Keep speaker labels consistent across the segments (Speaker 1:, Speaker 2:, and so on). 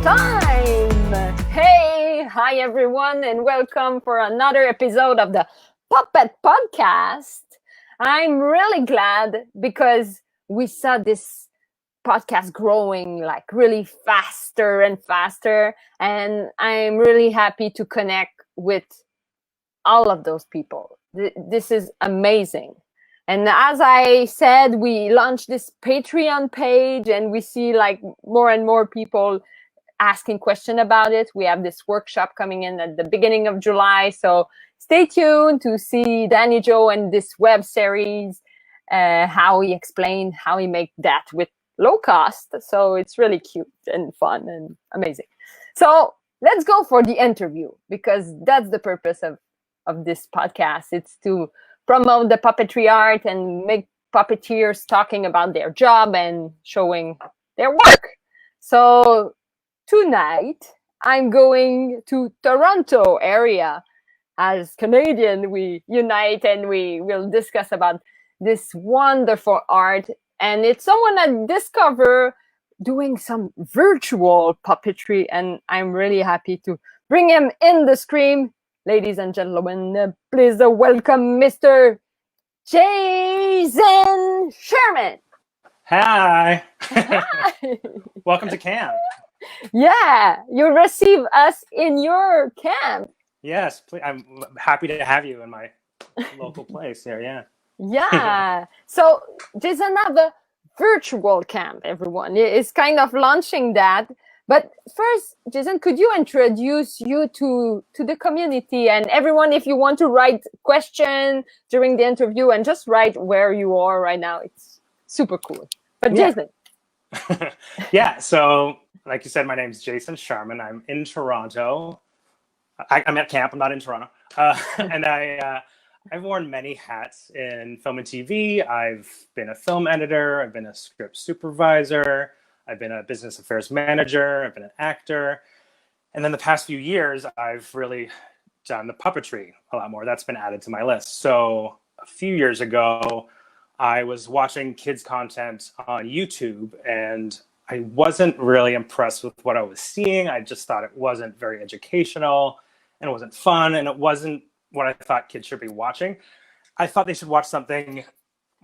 Speaker 1: time! Hey, hi everyone, and welcome for another episode of the Puppet Podcast. I'm really glad because we saw this podcast growing like really faster and faster, and I'm really happy to connect with all of those people. This is amazing. And as I said, we launched this Patreon page and we see like more and more people asking questions about it. We have this workshop coming in at the beginning of July. So stay tuned to see Danny Joe and this web series, how he explained how he make that with low cost. So it's really cute and fun and amazing. So let's go for the interview because that's the purpose of this podcast. It's to promote the puppetry art and make puppeteers talking about their job and showing their work. So tonight, I'm going to Toronto area. As Canadian, we unite and we will discuss about this wonderful art. And it's someone I discover doing some virtual puppetry. And I'm really happy to bring him in the screen. Ladies and gentlemen, please welcome Mr. Jason Sharman.
Speaker 2: Hi.
Speaker 1: Hi.
Speaker 2: Welcome to camp.
Speaker 1: Yeah, you receive us in your camp.
Speaker 2: Yes, please. I'm happy to have you in my local place here. Yeah.
Speaker 1: Yeah. So Jason have a virtual camp, everyone. It's kind of launching that. But first, Jason, could you introduce you to the community and everyone? If you want to write question during the interview and just write where you are right now, it's super cool. But
Speaker 2: Yeah.
Speaker 1: Jason.
Speaker 2: Yeah. So, like you said, my name's Jason Sharman. I'm in Toronto. I'm at camp. I'm not in Toronto. And I've worn many hats in film and TV. I've been a film editor. I've been a script supervisor. I've been a business affairs manager. I've been an actor. And then the past few years, I've really done the puppetry a lot more. That's been added to my list. So a few years ago, I was watching kids' content on YouTube, and I wasn't really impressed with what I was seeing. I just thought it wasn't very educational, and it wasn't fun, and it wasn't what I thought kids should be watching. I thought they should watch something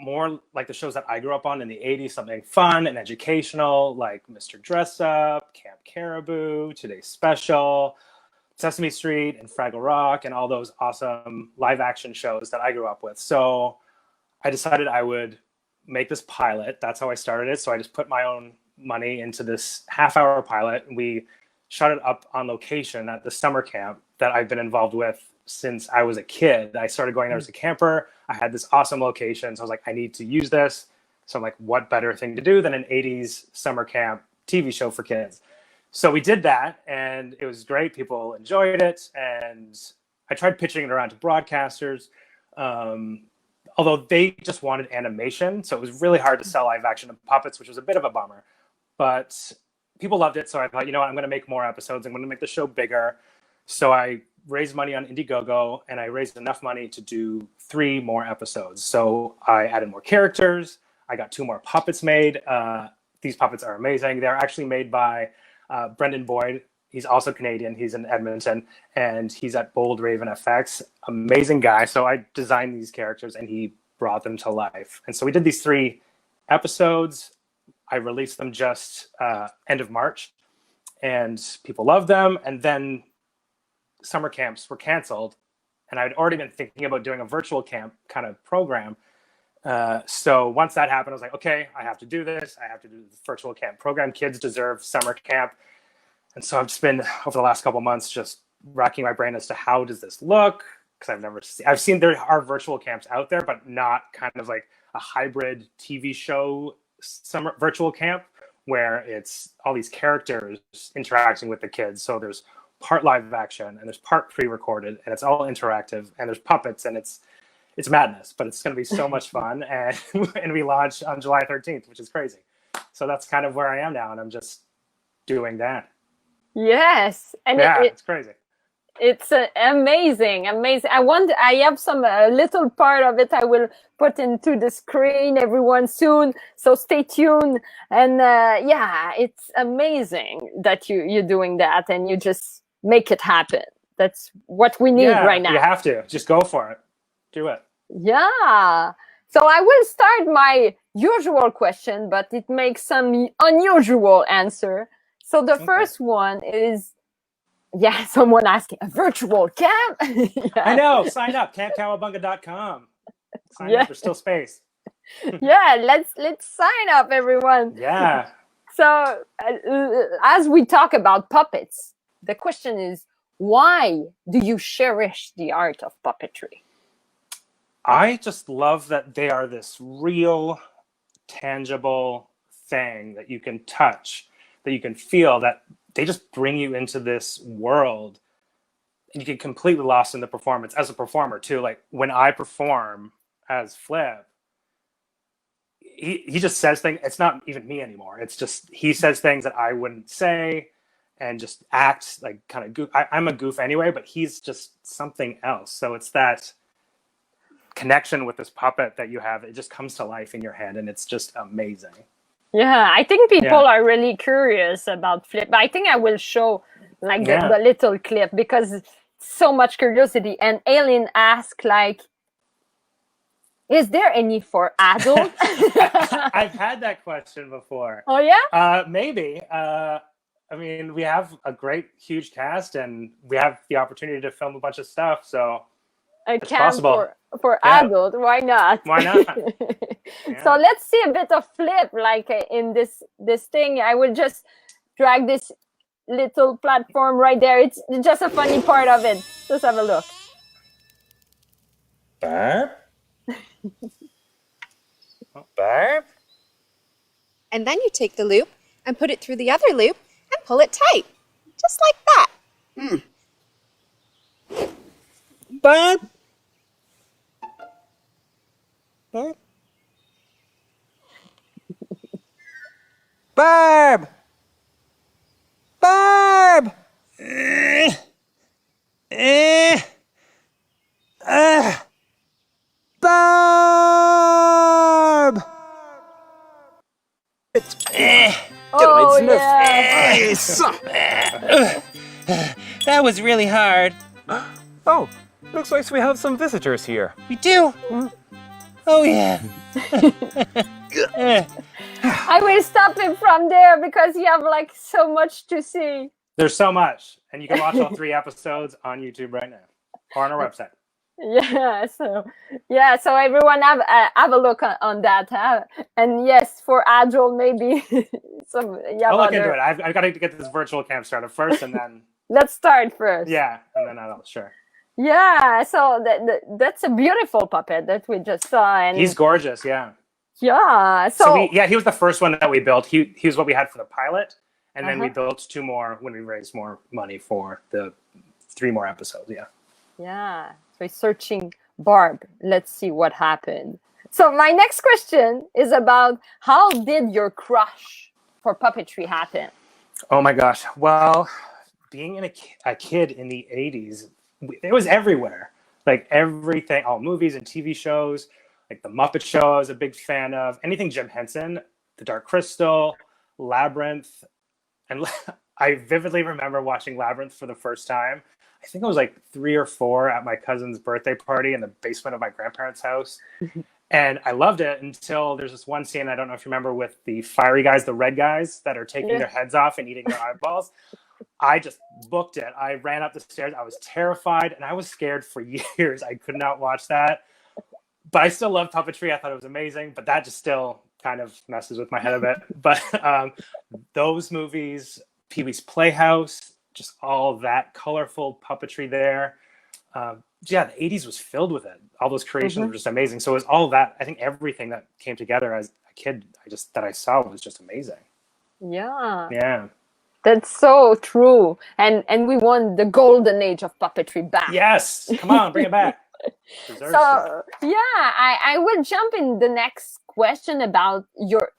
Speaker 2: more like the shows that I grew up on in the 80s, something fun and educational, like Mr. Dress Up, Camp Caribou, Today's Special, Sesame Street, and Fraggle Rock, and all those awesome live action shows that I grew up with. So I decided I would make this pilot. That's how I started it. So I just put my own money into this half-hour pilot. We shot it up on location at the summer camp that I've been involved with since I was a kid. I started going there as a camper. I had this awesome location. So I was like, I need to use this. So I'm like, what better thing to do than an 80s summer camp TV show for kids? So we did that, and it was great. People enjoyed it. And I tried pitching it around to broadcasters, although they just wanted animation. So it was really hard to sell live action of puppets, which was a bit of a bummer. But people loved it. So I thought, you know what, I'm going to make more episodes. I'm going to make the show bigger. So I raised money on Indiegogo, and I raised enough money to do 3 more episodes. So I added more characters. I got 2 more puppets made. These puppets are amazing. They're actually made by Brendan Boyd. He's also Canadian. He's in Edmonton, and he's at Bold Raven FX. Amazing guy. So I designed these characters, and he brought them to life. And so we did these 3 episodes. I released them just end of March, and people loved them. And then summer camps were canceled, and I'd already been thinking about doing a virtual camp kind of program. So once that happened, I was like, okay, I have to do this. I have to do the virtual camp program. Kids deserve summer camp. And so I've just been, over the last couple of months, just racking my brain as to how does this look? Because I've seen there are virtual camps out there, but not kind of like a hybrid TV show summer virtual camp where it's all these characters interacting with the kids. So there's part live action and there's part pre-recorded, and it's all interactive, and there's puppets, and it's madness, but it's going to be so much fun. And we launch on July 13th, which is crazy. So that's kind of where I am now, and I'm just doing that.
Speaker 1: Yes. And
Speaker 2: yeah, it's crazy.
Speaker 1: It's amazing. I have some little part of it I will put into the screen, everyone, soon. So stay tuned. And yeah, it's amazing that you're doing that and you just make it happen. That's what we need right now.
Speaker 2: You have to. Just go for it. Do it.
Speaker 1: Yeah. So I will start my usual question, but it makes some unusual answer. So the first one is, someone asking, a virtual camp?
Speaker 2: I know. Sign up. CampCowabunga.com. Sign up. There's still space.
Speaker 1: Let's sign up, everyone.
Speaker 2: Yeah.
Speaker 1: So as we talk about puppets, the question is, why do you cherish the art of puppetry?
Speaker 2: I just love that they are this real, tangible thing that you can touch, that you can feel, that they just bring you into this world and you get completely lost in the performance as a performer too. Like when I perform as Flip, he just says things. It's not even me anymore. It's just, he says things that I wouldn't say and just acts like kind of goof. I'm a goof anyway, but he's just something else. So it's that connection with this puppet that you have. It just comes to life in your head and it's just amazing.
Speaker 1: Yeah, I think people are really curious about Flip. I think I will show like the little clip because so much curiosity. And Aileen asked, like, is there any for adults?
Speaker 2: I've had that question before.
Speaker 1: Oh, yeah?
Speaker 2: Maybe. I mean, we have a great, huge cast and we have the opportunity to film a bunch of stuff. So it's possible.
Speaker 1: For adult, why not?
Speaker 2: Why not?
Speaker 1: So let's see a bit of Flip, like in this thing. I will just drag this little platform right there. It's just a funny part of it. Just have a look.
Speaker 3: Barb? Barb?
Speaker 4: And then you take the loop and put it through the other loop and pull it tight. Just like that.
Speaker 3: Barb? Barb? Barb! Barb! Barb!
Speaker 1: Oh,
Speaker 3: That was really hard. Oh, looks like we have some visitors here. We do? Oh, yeah.
Speaker 1: I will stop him from there because you have like so much to see.
Speaker 2: There's so much. And you can watch all 3 episodes on YouTube right now or on our website.
Speaker 1: So everyone have a look on that, huh? And yes, for Agile maybe some.
Speaker 2: I'll look into it. I've got to get this virtual camp started first, and then
Speaker 1: let's start first.
Speaker 2: Yeah, and then I'll sure.
Speaker 1: Yeah, so that's a beautiful puppet that we just saw, and
Speaker 2: he's gorgeous. Yeah.
Speaker 1: Yeah.
Speaker 2: So he was the first one that we built. He was what we had for the pilot, and then we built 2 more when we raised more money for the 3 more episodes. Yeah.
Speaker 1: Yeah. So he's searching Barb. Let's see what happened. So my next question is about how did your crush for puppetry happen?
Speaker 2: Oh my gosh. Well, being a kid in the 80s, it was everywhere. Like everything, all movies and TV shows, like the Muppet Show I was a big fan of. Anything Jim Henson, The Dark Crystal, Labyrinth. And I vividly remember watching Labyrinth for the first time. I think I was like 3 or 4 at my cousin's birthday party in the basement of my grandparents' house. And I loved it until there's this one scene, I don't know if you remember, with the fiery guys, the red guys that are taking their heads off and eating their eyeballs. I just booked it. I ran up the stairs. I was terrified and I was scared for years. I could not watch that. But I still love puppetry. I thought it was amazing. But that just still kind of messes with my head a bit. But those movies, Pee-wee's Playhouse, just all that colorful puppetry there. The 80s was filled with it. All those creations were just amazing. So it was all that. I think everything that came together as a kid, that I saw was just amazing.
Speaker 1: Yeah.
Speaker 2: Yeah.
Speaker 1: That's so true. And we want the golden age of puppetry back.
Speaker 2: Yes. Come on, bring it back.
Speaker 1: I will jump in the next question about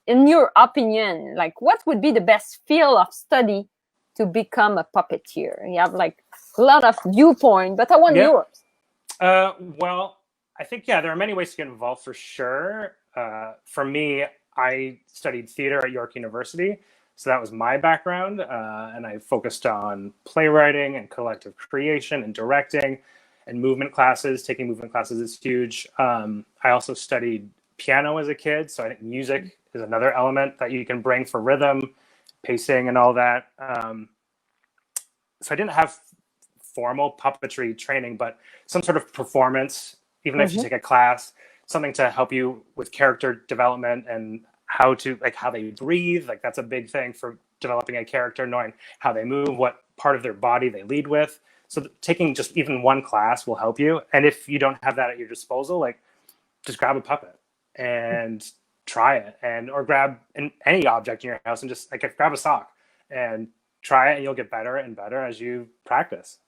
Speaker 1: in your opinion, like what would be the best field of study to become a puppeteer? You have like a lot of viewpoint, but I want yours.
Speaker 2: Well, I think, there are many ways to get involved for sure. For me, I studied theater at York University. So that was my background. And I focused on playwriting and collective creation and directing and movement classes. Taking movement classes is huge. I also studied piano as a kid. So I think music is another element that you can bring for rhythm, pacing, and all that. So I didn't have formal puppetry training, but some sort of performance, even if you take a class, something to help you with character development and how they breathe. Like that's a big thing for developing a character, knowing how they move, what part of their body they lead with. So taking just even one class will help you. And if you don't have that at your disposal, like just grab a puppet and try it, or grab any object in your house and just grab a sock and try it, and you'll get better and better as you practice.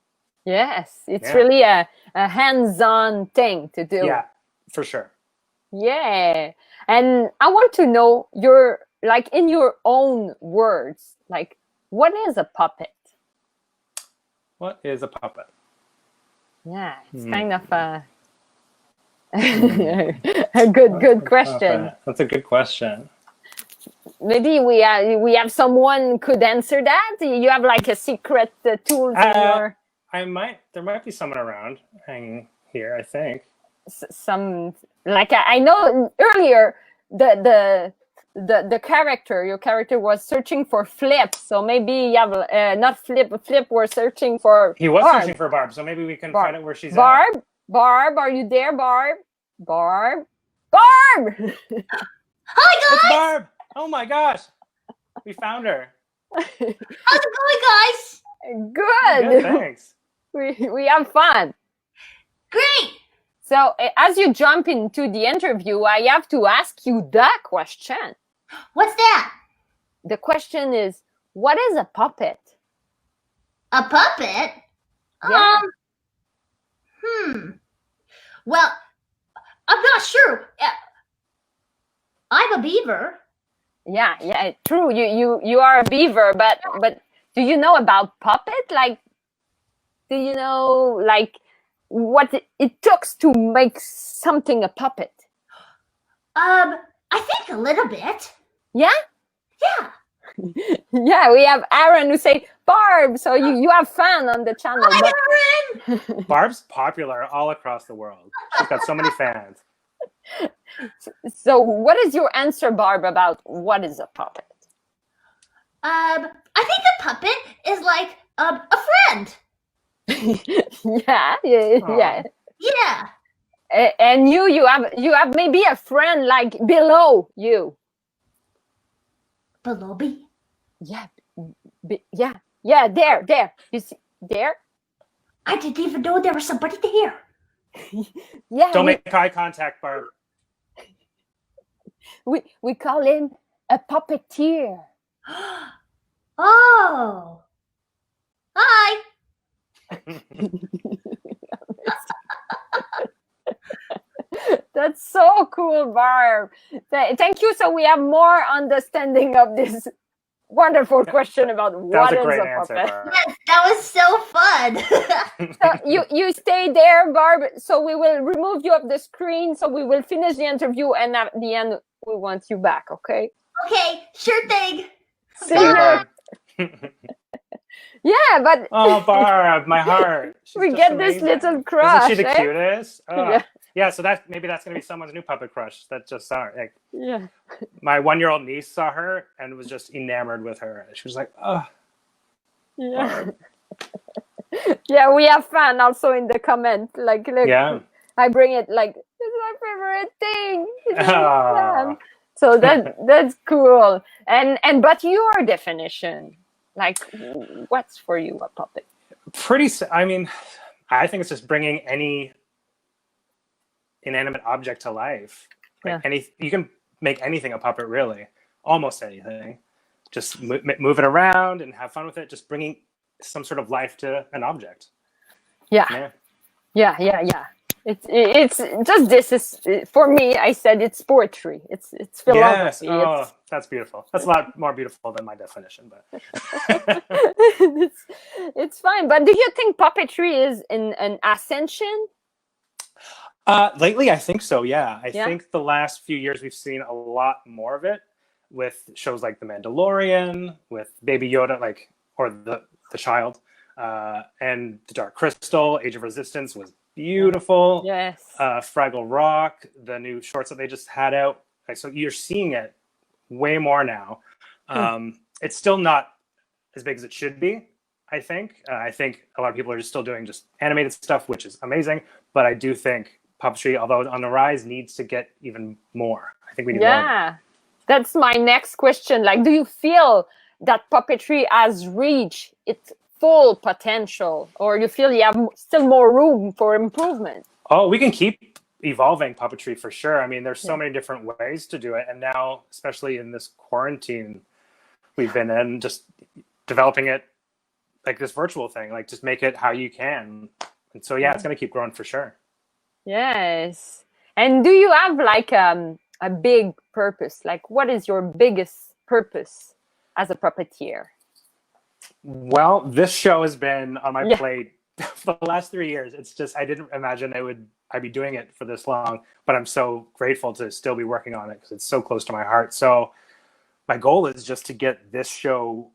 Speaker 1: Yes, it's really a hands-on thing to do.
Speaker 2: Yeah, for sure.
Speaker 1: Yeah. And I want to know in your own words, like, what is a puppet?
Speaker 2: What is a puppet?
Speaker 1: Yeah, it's kind of a good question.
Speaker 2: That's a good question.
Speaker 1: Maybe we have someone could answer that. You have like a secret tools in your.
Speaker 2: There might be someone around hanging here, I think.
Speaker 1: Some I know earlier the character, your character was searching for Flip, so maybe you have not Flip, but Flip was searching for.
Speaker 2: He was
Speaker 1: Barb.
Speaker 2: searching for Barb, so maybe we can find out where she's
Speaker 1: Barb,
Speaker 2: at.
Speaker 1: Barb, are you there, Barb? Barb.
Speaker 5: Hi guys.
Speaker 2: It's Barb. Oh my gosh, we found her.
Speaker 5: How's it going, guys?
Speaker 1: Good.
Speaker 2: Thanks.
Speaker 1: We have fun.
Speaker 5: Great.
Speaker 1: So as you jump into the interview, I have to ask you the question.
Speaker 5: What's that?
Speaker 1: The question is, what is a puppet?
Speaker 5: A puppet?
Speaker 1: Yeah.
Speaker 5: Well, I'm not sure. I'm a beaver.
Speaker 1: Yeah, true. You are a beaver, but do you know about puppet? Like, do you know what it took to make something a puppet?
Speaker 5: I think a little bit.
Speaker 1: Yeah?
Speaker 5: Yeah.
Speaker 1: Yeah, we have Aaron who say Barb, so you have fun on the channel.
Speaker 5: Hi, Aaron.
Speaker 2: Barb's popular all across the world. She's got so many fans.
Speaker 1: So what is your answer, Barb, about what is a puppet?
Speaker 5: I think a puppet is like a friend.
Speaker 1: yeah.
Speaker 5: Yeah.
Speaker 1: And you have maybe a friend like below you.
Speaker 5: Below me?
Speaker 1: Yeah. Yeah, there. You see, there?
Speaker 5: I didn't even know there was somebody there.
Speaker 1: Yeah.
Speaker 2: Don't make eye contact, Barb.
Speaker 1: We call him a puppeteer.
Speaker 5: Oh. Hi.
Speaker 1: That's so cool, Barb. Thank you. So we have more understanding of this wonderful question about what is a
Speaker 2: answer,
Speaker 1: puppet.
Speaker 2: Barb.
Speaker 5: Yes, that was so fun.
Speaker 1: So you stay there, Barb. So we will remove you off the screen. So we will finish the interview, and at the end we want you back. Okay?
Speaker 5: Okay, sure thing.
Speaker 1: See you. Yeah, but
Speaker 2: Oh, Barb, my heart. She's
Speaker 1: we
Speaker 2: just
Speaker 1: get
Speaker 2: amazing.
Speaker 1: this little crush.
Speaker 2: Isn't she the
Speaker 1: eh?
Speaker 2: cutest? Oh.
Speaker 1: Yeah.
Speaker 2: Yeah, so maybe that's gonna be someone's new puppet crush that just saw her. Like,
Speaker 1: Yeah.
Speaker 2: my 1-year-old niece saw her and was just enamored with her. She was like, "Oh,
Speaker 1: Yeah. Yeah, we have fun also in the comment. Like, look,
Speaker 2: yeah."
Speaker 1: I bring it like it's my favorite thing. It's really
Speaker 2: Oh.
Speaker 1: fun. So that's cool. And but your definition, like, what's for you a puppet?
Speaker 2: I mean, I think it's just bringing any inanimate object to life. Like you can make anything a puppet, really. Almost anything. Just move it around and have fun with it. Just bringing some sort of life to an object.
Speaker 1: Yeah. It's just this is for me. I said it's poetry. It's philosophy.
Speaker 2: Yes. Oh, That's beautiful. That's a lot more beautiful than my definition, but
Speaker 1: it's fine. But do you think puppetry is in an ascension?
Speaker 2: lately, I think so. Yeah, I
Speaker 1: Yeah.
Speaker 2: think the last few years we've seen a lot more of it with shows like The Mandalorian, with Baby Yoda, or the child, and The Dark Crystal. Age of Resistance was beautiful.
Speaker 1: Yes.
Speaker 2: Fraggle Rock, the new shorts that they just had out. So you're seeing it way more now. It's still not as big as it should be, I think. I think a lot of people are just still doing just animated stuff, which is amazing. But I do think puppetry, although on the rise, needs to get even more. I think we need more.
Speaker 1: Yeah. That's my next question. Like, do you feel that puppetry has reached its full potential, or you feel you have still more room for improvement?
Speaker 2: Oh, we can keep evolving puppetry for sure. I mean, there's so many different ways to do it. And now, especially in this quarantine we've been in, just developing it like this virtual thing, like just make it how you can. And so, yeah, it's going to keep growing for sure.
Speaker 1: Yes. And do you have like a big purpose? Like, what is your biggest purpose as a puppeteer?
Speaker 2: Well, this show has been on my plate for the last 3 years. It's just, I didn't imagine I'd be doing it for this long, but I'm so grateful to still be working on it because it's so close to my heart. So my goal is just to get this show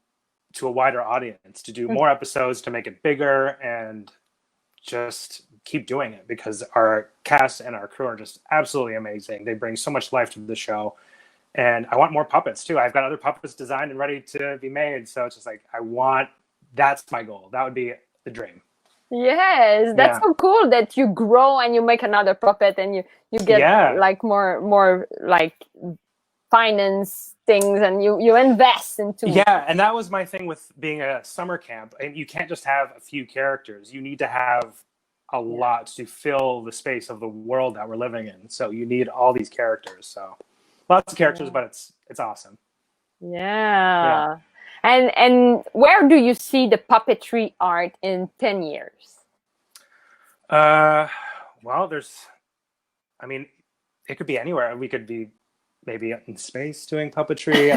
Speaker 2: to a wider audience, to do more episodes, to make it bigger, and just keep doing it because our cast and our crew are just absolutely amazing. They bring so much life to the show. And I want more puppets too. I've got other puppets designed and ready to be made. So it's just like, that's my goal. That would be the dream.
Speaker 1: Yes, that's so cool that you grow and you make another puppet and you get like more like finance things and you invest into.
Speaker 2: Yeah, and that was my thing with being a summer camp. And you can't just have a few characters. You need to have a lot to fill the space of the world that we're living in. So you need all these characters. So lots of characters, but it's awesome.
Speaker 1: Yeah. And where do you see the puppetry art in 10 years?
Speaker 2: Well, it could be anywhere. We could be maybe in space doing puppetry.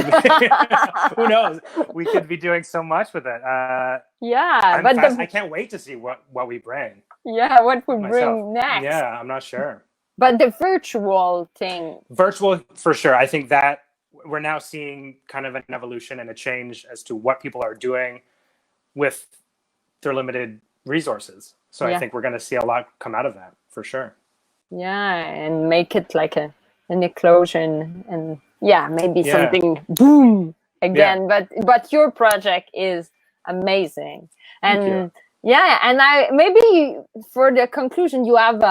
Speaker 2: Who knows? We could be doing so much with it. I can't wait to see what we bring.
Speaker 1: Yeah, what we bring next.
Speaker 2: Yeah, I'm not sure.
Speaker 1: But the virtual thing.
Speaker 2: Virtual, for sure. I think that we're now seeing kind of an evolution and a change as to what people are doing with their limited resources. So I think we're going to see a lot come out of that, for sure.
Speaker 1: Yeah, and make it like an explosion and maybe something boom again. But your project is amazing. And and maybe for the conclusion, you have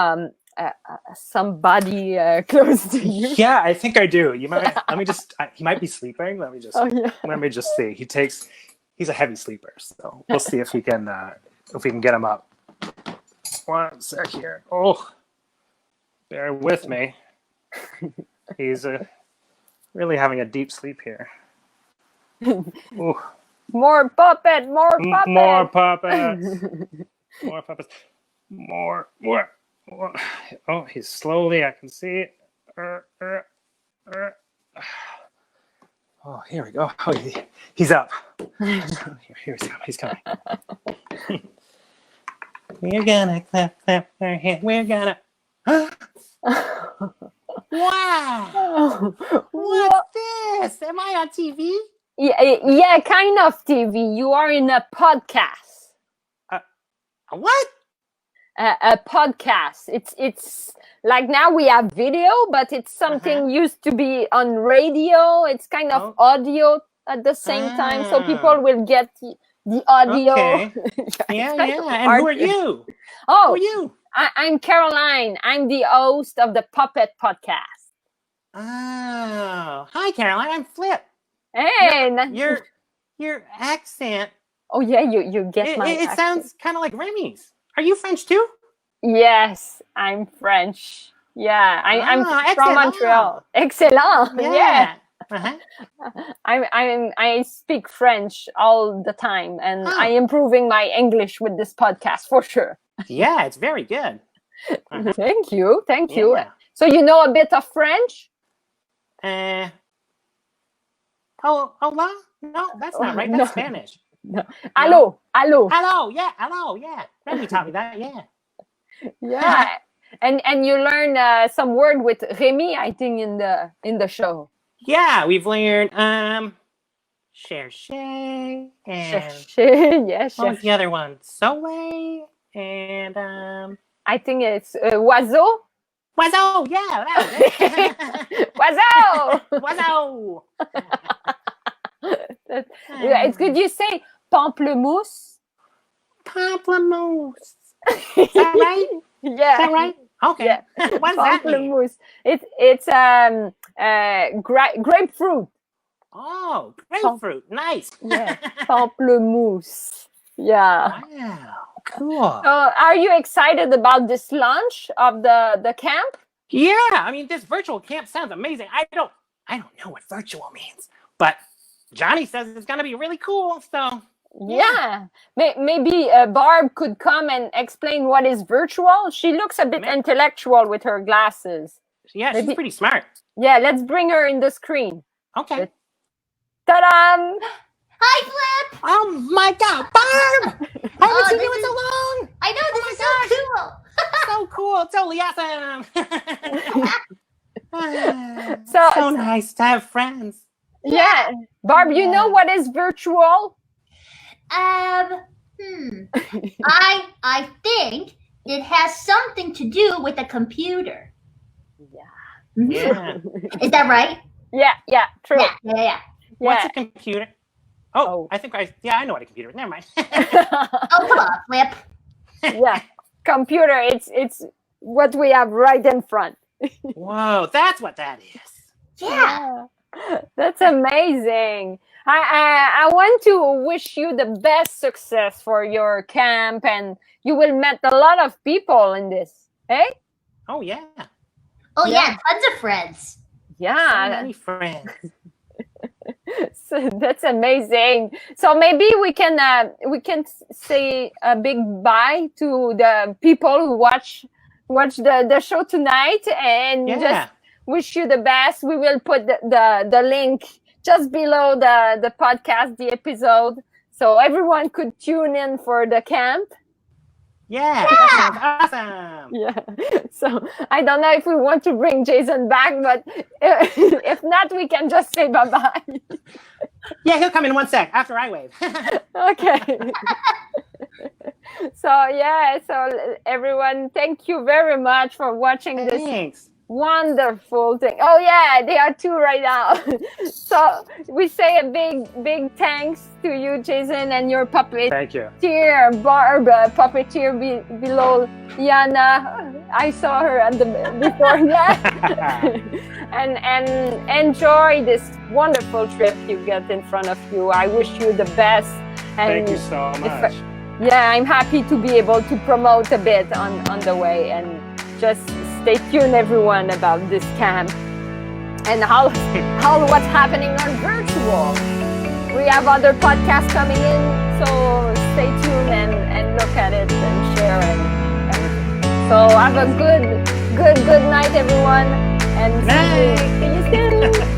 Speaker 1: somebody close to you.
Speaker 2: Yeah, I think I do. You might. He might be sleeping. Let me just see. He's a heavy sleeper, so we'll see if we can get him up. 1 sec here. Oh, bear with me. He's really having a deep sleep here. Ooh.
Speaker 1: More puppets.
Speaker 2: More puppets. More puppets. More. Oh, he's slowly. I can see it. Oh, here we go. Oh, he's up. He's coming. We're gonna clap our hands. We're gonna.
Speaker 5: Wow! What's this? Am I on TV?
Speaker 1: Yeah, kind of TV. You are in a podcast.
Speaker 2: A what?
Speaker 1: A podcast. It's like now we have video, but it's something used to be on radio. It's kind of audio at the same time, so people will get the audio.
Speaker 2: Okay. Yeah. And who are you?
Speaker 1: Oh,
Speaker 2: who are you?
Speaker 1: I'm Caroline. I'm the host of the Puppet Podcast.
Speaker 3: Oh, hi, Caroline. I'm Flip.
Speaker 1: Hey,
Speaker 3: your accent.
Speaker 1: Oh yeah, you get my.
Speaker 3: It sounds kind of like Remy's. Are you French too?
Speaker 1: Yes, I'm French. Yeah, I'm from
Speaker 3: excellent.
Speaker 1: Montreal. Excellent. Yeah.
Speaker 3: Uh-huh.
Speaker 1: I speak French all the time, and I'm improving my English with this podcast for sure.
Speaker 3: Yeah, it's very good. Uh-huh.
Speaker 1: Thank you.
Speaker 3: Yeah.
Speaker 1: So you know a bit of French?
Speaker 2: Hola? No, that's not right. That's
Speaker 1: No.
Speaker 2: Spanish.
Speaker 1: No. Hello.
Speaker 2: Hello, yeah. Randy taught me that, yeah.
Speaker 1: Yeah. And you learn some word with Remy, I think, in the show.
Speaker 2: Yeah, we've learned cherche and
Speaker 1: Chercher, yeah,
Speaker 2: what was
Speaker 1: chercher.
Speaker 2: the other one? Soleil and
Speaker 1: I think it's oiseau.
Speaker 2: Wazo, yeah, that
Speaker 1: Oiseau.
Speaker 2: was it. Wazo.
Speaker 1: Yeah, it's good. You say pamplemousse.
Speaker 2: Pamplemousse. Is that right?
Speaker 1: Yeah.
Speaker 2: Is that right? Okay.
Speaker 1: Yeah.
Speaker 2: What does that mean?
Speaker 1: Pamplemousse. It's grapefruit.
Speaker 2: Oh, grapefruit. Nice.
Speaker 1: Yeah. Pamplemousse. Yeah.
Speaker 2: Wow. Cool.
Speaker 1: So, are you excited about this launch of the camp?
Speaker 2: Yeah, I mean, this virtual camp sounds amazing. I don't know what virtual means, but Johnny says it's gonna be really cool. So
Speaker 1: Yeah. Maybe Barb could come and explain what is virtual. She looks a bit intellectual with her glasses.
Speaker 2: yeah,
Speaker 1: Maybe-
Speaker 2: she's pretty smart.
Speaker 1: Yeah, let's bring her in the screen.
Speaker 2: Okay.
Speaker 1: Ta-da!
Speaker 5: Hi, Flip.
Speaker 2: Oh my God, Barb! I haven't seen
Speaker 5: this
Speaker 2: you in so long.
Speaker 5: I know this
Speaker 2: Oh
Speaker 5: is
Speaker 2: my
Speaker 5: so cool.
Speaker 2: So cool, totally awesome.
Speaker 1: So-
Speaker 2: nice to have friends.
Speaker 1: Yeah. Barb, you know what is virtual?
Speaker 5: I think it has something to do with a computer.
Speaker 2: Yeah.
Speaker 5: Is that right?
Speaker 1: Yeah, true.
Speaker 5: Yeah.
Speaker 2: What's
Speaker 1: Yeah.
Speaker 2: a computer? Oh,
Speaker 1: Oh.
Speaker 2: I know what a computer is. Never mind.
Speaker 5: Oh, come on, Flip.
Speaker 1: Yeah. Computer, it's what we have right in front.
Speaker 2: Whoa, that's what that is.
Speaker 5: Yeah.
Speaker 1: That's amazing. I want to wish you the best success for your camp, and you will meet a lot of people in this. Eh?
Speaker 2: Oh yeah.
Speaker 5: Oh,
Speaker 1: Yeah.
Speaker 5: yeah, tons of friends.
Speaker 2: So
Speaker 1: Yeah,
Speaker 2: many friends.
Speaker 1: so that's amazing. So maybe we can say a big bye to the people who watch the show tonight, and
Speaker 2: Yeah.
Speaker 1: just wish you the best. We will put the link just below the podcast, the episode, so everyone could tune in for the camp.
Speaker 2: Yeah. That sounds awesome.
Speaker 1: Yeah. So I don't know if we want to bring Jason back, but if not, we can just say bye-bye.
Speaker 2: Yeah, he'll come in 1 sec after I wave.
Speaker 1: Okay. So everyone, thank you very much for watching this
Speaker 2: Thanks.
Speaker 1: wonderful thing. Oh yeah, they are two right now. So we say a big thanks to you, Jason, and your
Speaker 2: Thank you.
Speaker 1: puppeteer, Barb, puppeteer below Yana. I saw her at the before. Yeah. and enjoy this wonderful trip you get in front of you. I wish you the best. And
Speaker 2: Thank you so much.
Speaker 1: yeah, I'm happy to be able to promote a bit on the way, and just stay tuned, everyone, about this camp and how what's happening on virtual. We have other podcasts coming in, so stay tuned and look at it and share and everything. So have a good night, everyone, and see you soon.